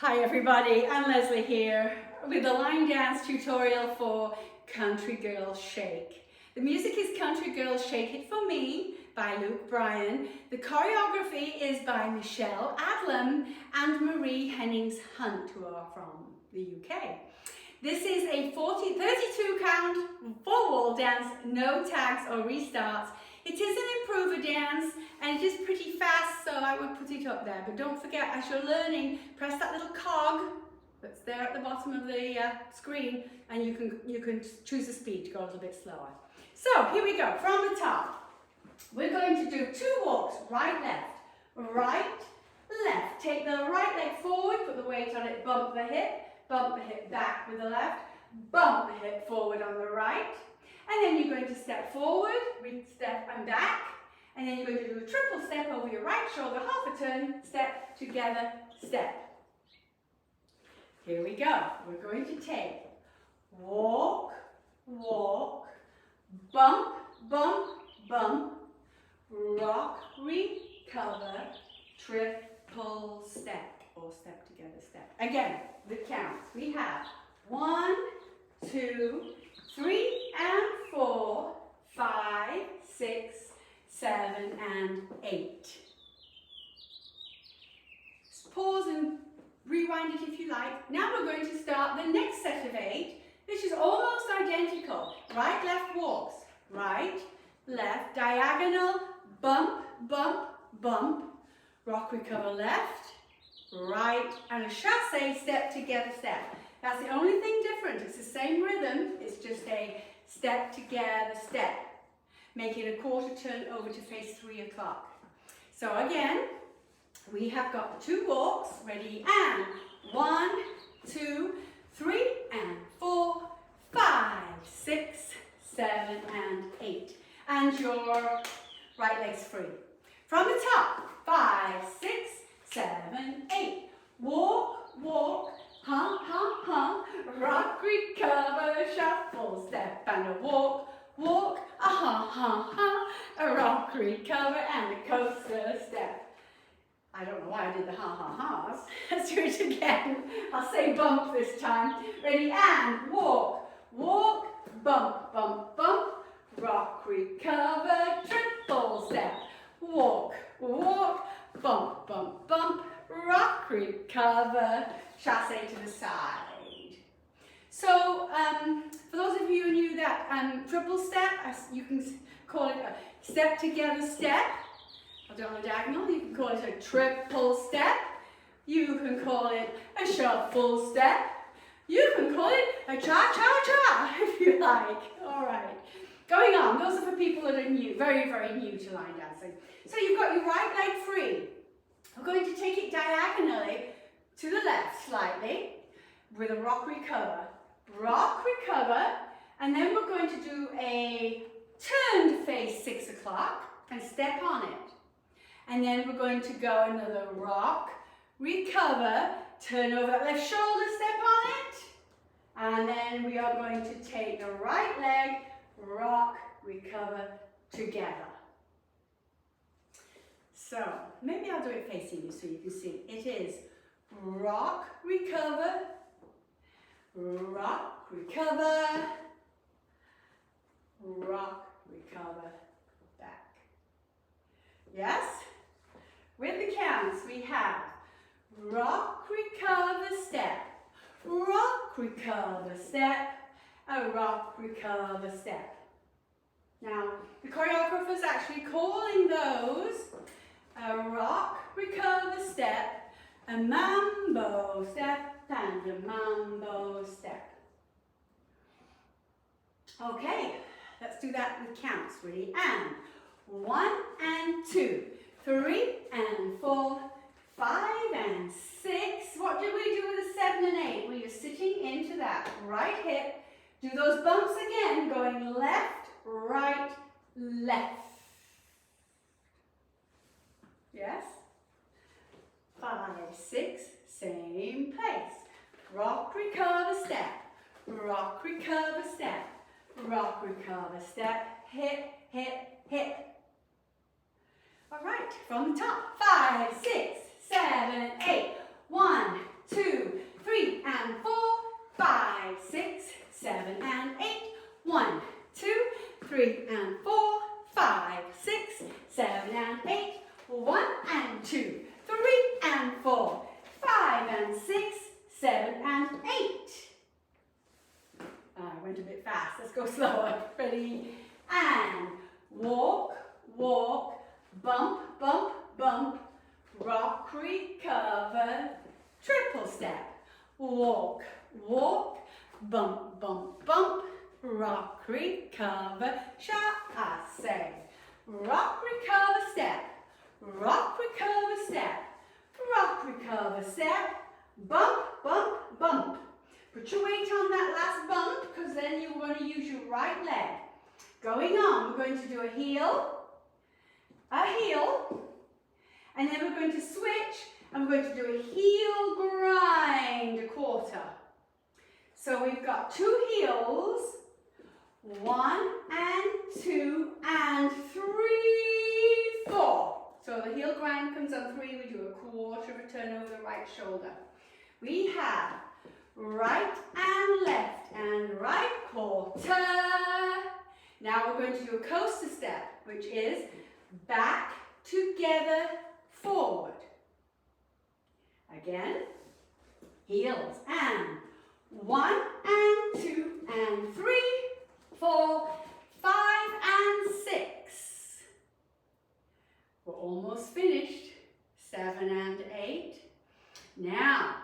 Hi everybody, I'm Leslie here with the line dance tutorial for Country Girl Shake. The music is Country Girl Shake It For Me by Luke Bryan. The choreography is by Michele Adlam and Maria Hennings Hunt, who are from the UK. This is a 32 count full wall dance, no tags or restarts. It is an improver dance and it is pretty fast, so I would put it up there. But don't forget, as you're learning, press that little cog that's there at the bottom of the screen, and you can choose the speed to go a little bit slower. So here we go, from the top. We're going to do 2 walks, right, left. Take the right leg forward, put the weight on it, bump the hip back with the left, bump the hip forward on the right. And then you're going to step forward, step and back, and then you're going to do a triple step over your right shoulder, half a turn, step, together, step. Here we go. We're going to take walk, walk, bump, bump, bump, rock, recover, triple step, or step together, step. Again, the counts. We have 1, 2, 3 and 4, 5, 6, 7 and 8. Just pause and rewind it if you like. Now we're going to start the next set of 8, which is almost identical. Right, left walks. Right, left, diagonal, bump, bump, bump. Rock, recover, left, right, and a chassé, step together, step. That's the only thing different. It's the same rhythm, it's just a step together step. Making a quarter turn over to face 3 o'clock. So again, we have got 2 walks, ready, and 1, 2, 3, and 4, 5, 6, 7, and 8. And your right leg's free. From the top, 5, 6, 7, 8. Walk, walk, hum, hum, hum, rock, recover, shuffle, step, and a walk, walk, a hum, hum, hum, a rock, recover, and a coaster step. I don't know why I did the ha-ha-has. Let's do it again. I'll say bump this time. Ready, and walk, walk, bump, bump, bump, rock, recover, triple step, walk, walk, bump, bump, bump, rock, recover, chassé to the side. So, for those of you who knew that triple step, you can call it a step together step. I'll do it on a diagonal. You can call it a triple step. You can call it a shuffle step. You can call it a cha-cha-cha if you like. All right. Going on. Those are for people that are new, very, very new to line dancing. So you've got your right leg free. We're going to take it diagonally to the left slightly with a rock recover. Rock recover, and then we're going to do a turn to face 6 o'clock and step on it. And then we're going to go another rock, recover, turn over that left shoulder, step on it. And then we are going to take the right leg, rock, recover, together. So, maybe I'll do it facing you so you can see. It is rock, recover, rock, recover, rock, recover, back. Yes? With the counts, we have rock, recover, step, rock, recover, step, a rock, recover, step. Now, the choreographer's actually calling those a rock, recover, step, a mambo step, and a mambo step. Okay, let's do that with counts, ready? And 1 and 2, 3 and 4, 5 and 6. What did we do with the 7 and 8? Well, you're sitting into that right hip. Do those bumps again, going left, right, left. Yes? 5, 6, same place. Rock, recover, step. Rock, recover, step. Rock, recover, step. Hip, hip, hip. All right, from the top. 5, 6, 7, 8. 1, 2, fast. Let's go slower. Ready? And walk, walk, bump, bump, bump, rock, recover, triple step. Walk, walk, bump, bump, bump, rock, recover, chasse. Rock, recover, step. Rock, recover, step. Rock, recover, step. Bump, bump, bump. Put your weight on that last bump because then you're going to use your right leg. Going on, we're going to do a heel, and then we're going to switch and we're going to do a heel grind, a quarter. So we've got 2 heels, 1 and 2 and 3, 4. So the heel grind comes on 3, we do a quarter of a turn over the right shoulder. We have right and left and right quarter. Now we're going to do a coaster step, which is back, together, forward. Again, heels, and 1 and 2 and 3, 4, 5 and 6. We're almost finished. 7 and 8. Now,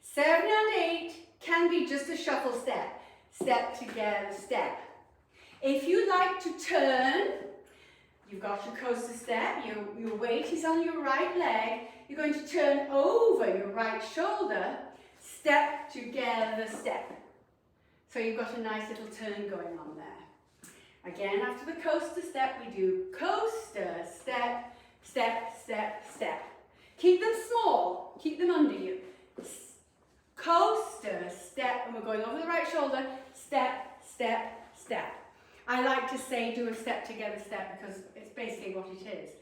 7 and 8 can be just a shuffle step. Step together, step. If you like to turn, you've got your coaster step, your weight is on your right leg, you're going to turn over your right shoulder, step together, step. So you've got a nice little turn going on there. Again, after the coaster step, we do coaster, step, step, step, step. Keep them small, keep them under you. Coaster, step, and we're going over the right shoulder, step, step, step. I like to say do a step together step because it's basically what it is.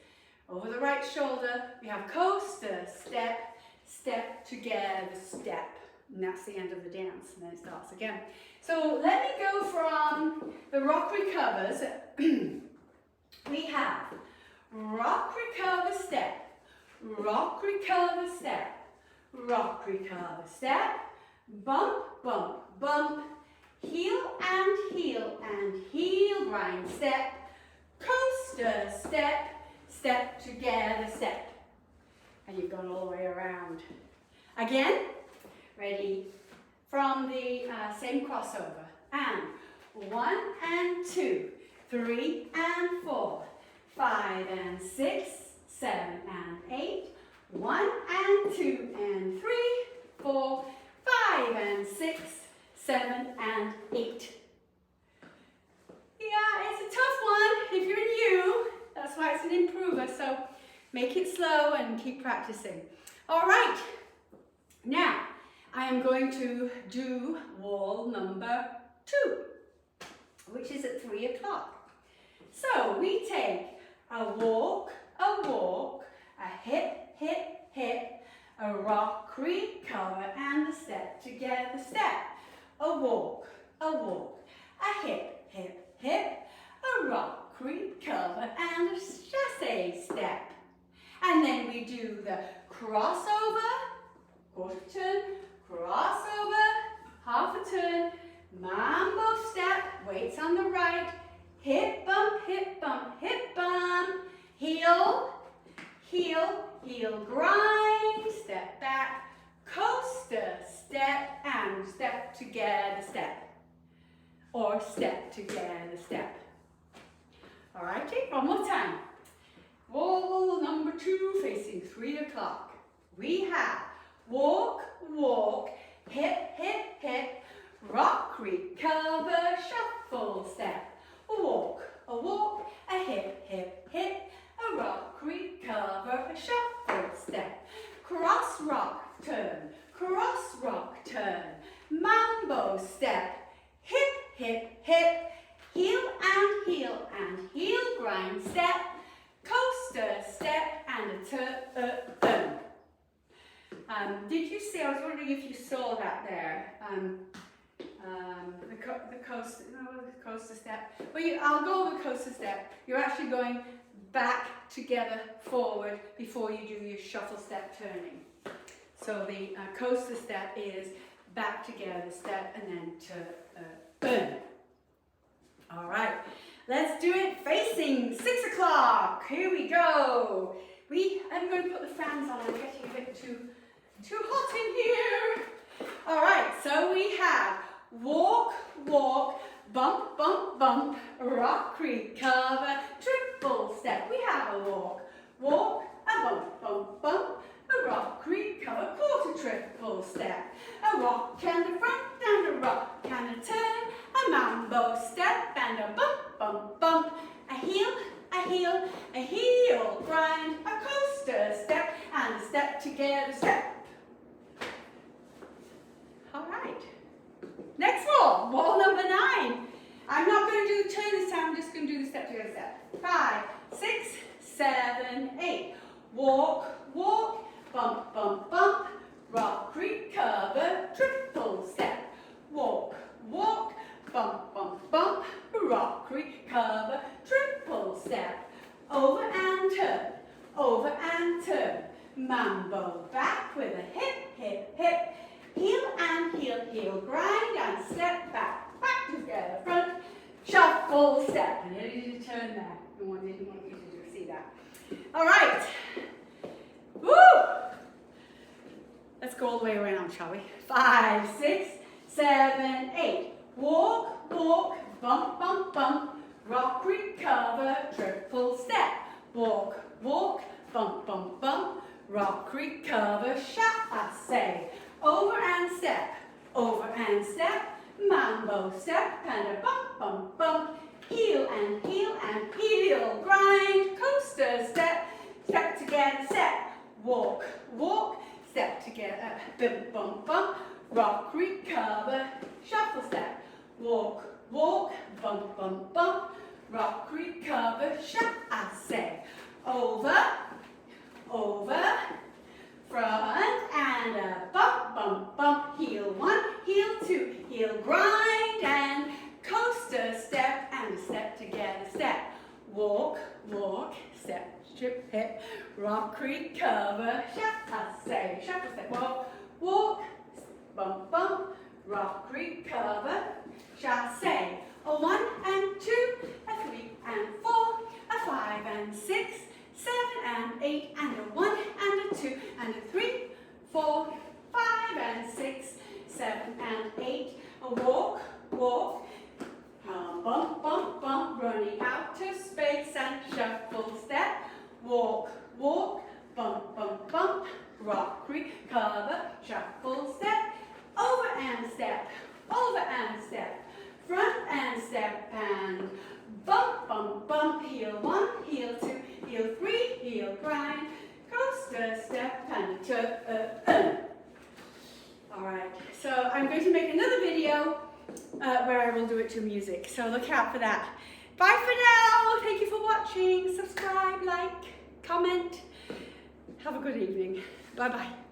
Over the right shoulder, we have coaster, step, step together, step. And that's the end of the dance, and then it starts again. So let me go from the rock recovers. We have rock, recover, step, rock, recover, step, rock, recover, step, bump, bump, bump, heel and heel grind, step, coaster, step, step together, step. And you've gone all the way around. Again, ready, from the same crossover. And 1 and 2, 3 and 4, 5 and 6, 7 and 8, 1 and 2 and 3, 4, 5 and 6, 7 and 8. Yeah, it's a tough one if you're new. That's why it's an improver, so make it slow and keep practicing. All right, now I am going to do wall number 2, which is at 3 o'clock. So we take a walk, a hip, hip, hip, a rock, recover, and a step together, step. A walk, a hip, hip, hip, a rock, recover, and a chasse step. And then we do the crossover, quarter turn, crossover, half a turn, mambo step, weights on the right, hip bump, hip bump, hip bump, heel, heel, heel grind, step back, coaster, step, and step together, step. Or step together, step. All righty, one more time. Wall number 2 facing 3 o'clock. We have walk, hip, hip, hip, rock, recover, shuffle, step. A walk, a hip, hip, hip, a rock, recover, a shuffle, step. Cross, rock, turn, mambo step, hip, hip, hip, heel and heel grind, step, coaster, step, and a turn. Did you see, I was wondering if you saw that there, the coaster step. Well, I'll go over the coaster step. You're actually going back, together, forward before you do your shuffle step turning. So the coaster step is back, together, step, and then turn. All right, let's do it facing 6 o'clock. Here we go. I'm going to put the fans on. I'm getting a bit too hot in here. All right, so we have walk, walk, bump, bump, bump, rock, creek, cover, triple step. We have a walk, walk, a bump, bump, bump, a rock, creek, cover, quarter, triple step. A rock and a front and a rock and a turn, a mambo step and a bump, bump, bump, a heel, a heel, a heel grind, a coaster step and a step together step. All right. Next wall number 9. I'm not going to do the turn this time, I'm just going to do the step together step. 5, 6, 7, 8. Walk, walk, bump, bump, bump, rock, creek, cover, triple step. Walk, walk, bump, bump, bump, rock, creek, cover, triple step. Over and turn, mambo back with a hip, hip, hip. Heel and heel, heel, grind and step back, back together, front, shuffle, step. And you need to turn there. No one didn't want you to see that. All right. Woo! Let's go all the way around, shall we? 5, 6, 7, 8. Walk, walk, bump, bump, bump, rock, creek, cover, triple step. Walk, walk, bump, bump, bump, rock, creek, cover, chasse. Over and step, mambo step, and a bump, bump, bump, heel and heel, grind, coaster step, step together, step, walk, walk, step together, bump, bump, bump, rock, creek, cover, shuffle step, walk, walk, bump, bump, bump, rock, creek, cover, chasse, over, front and a bump, bump, bump, heel 1, heel 2, heel grind and coaster step and step together step. Walk, walk, step, strip, hip, rock, creek, cover, chasse, shuffle step, walk, walk, bump, bump, rock, creek, cover, chasse. A 1 and 2, a 3 and 4, a 5 and 6, 7 and 8 and a 1 and a 2 and a 3, 4, 5 and 6, 7 and 8. A walk, walk, bump, bump, bump, running out to space and shuffle step. Walk, walk, bump, bump, bump, rock, creek, cover, shuffle step. Over and step, front and step and bump, bump, bump, heel 1, heel 2, heel 3, heel grind, coaster step and turn. All right, so I'm going to make another video where I will do it to music, so look out for that. Bye for now. Thank you for watching. Subscribe, like, comment. Have a good evening. Bye-bye.